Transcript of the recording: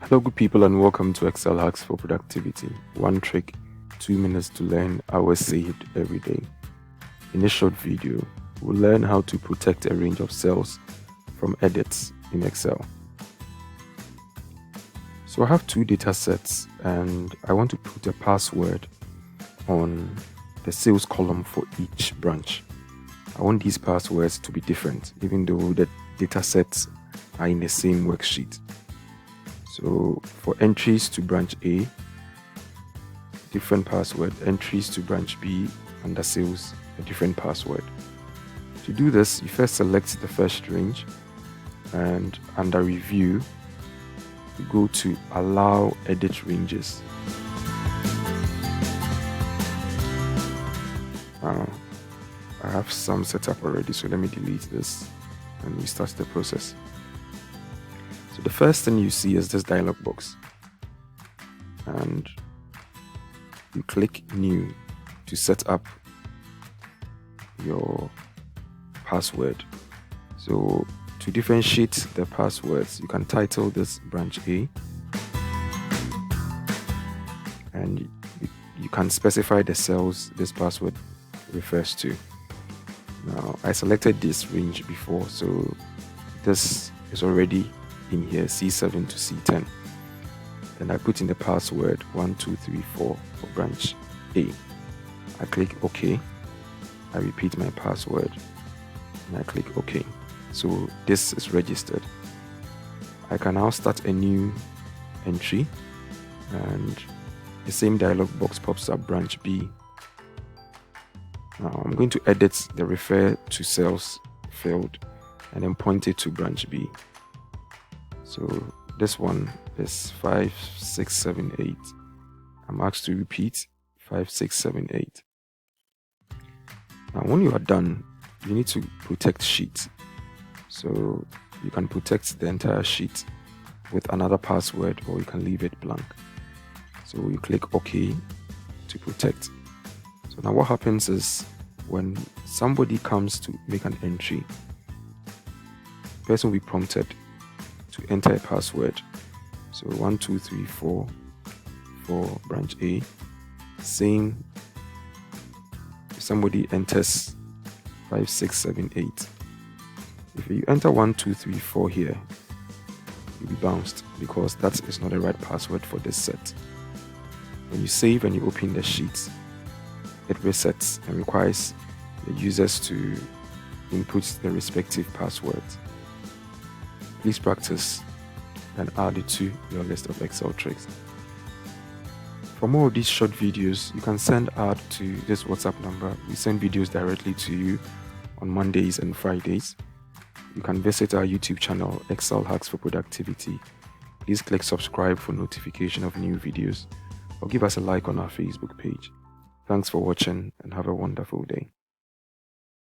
Hello, good people, and welcome to Excel Hacks for Productivity. One trick, 2 minutes to learn, hours saved every day. In this short video, we'll learn how to protect a range of cells from edits in Excel. So I have two data sets and I want to put a password on the sales column for each branch. I want these passwords to be different, even though the data sets are in the same worksheet. So for entries to branch A, different password. Entries to branch B under sales, a different password. To do this, you first select the first range, and under review, you go to allow edit ranges. Now, I have some set up already, so let me delete this and restart the process. So the first thing you see is this dialog box, and you click new to set up your password. So to differentiate the passwords, you can title this branch A, and you can specify the cells this password refers to. Now I selected this range before, so this is already in here, C7 to C10. Then I put in the password 1234 for branch A. I click OK. I repeat my password and I click OK. So this is registered. I can now start a new entry, and the same dialog box pops up, branch B. Now I'm going to edit the refer to cells field and then point it to branch B. So this one is 5, 6, 7, 8. I'm asked to repeat 5, 6, 7, 8. Now when you are done, you need to protect sheet. So you can protect the entire sheet with another password, or you can leave it blank. So you click OK to protect. So now what happens is, when somebody comes to make an entry, the person will be prompted to enter a password. So 1234 for branch A. Same if somebody enters 5, 6, 7, 8. If you enter 1234 here, you'll be bounced because that is not the right password for this set. When you save and you open the sheet, it resets and requires the users to input the respective passwords. Please practice and add it to your list of Excel tricks. For more of these short videos, you can send ad to this WhatsApp number. We send videos directly to you on Mondays and Fridays. You can visit our YouTube channel, Excel Hacks for Productivity. Please click subscribe for notification of new videos, or give us a like on our Facebook page. Thanks for watching and have a wonderful day.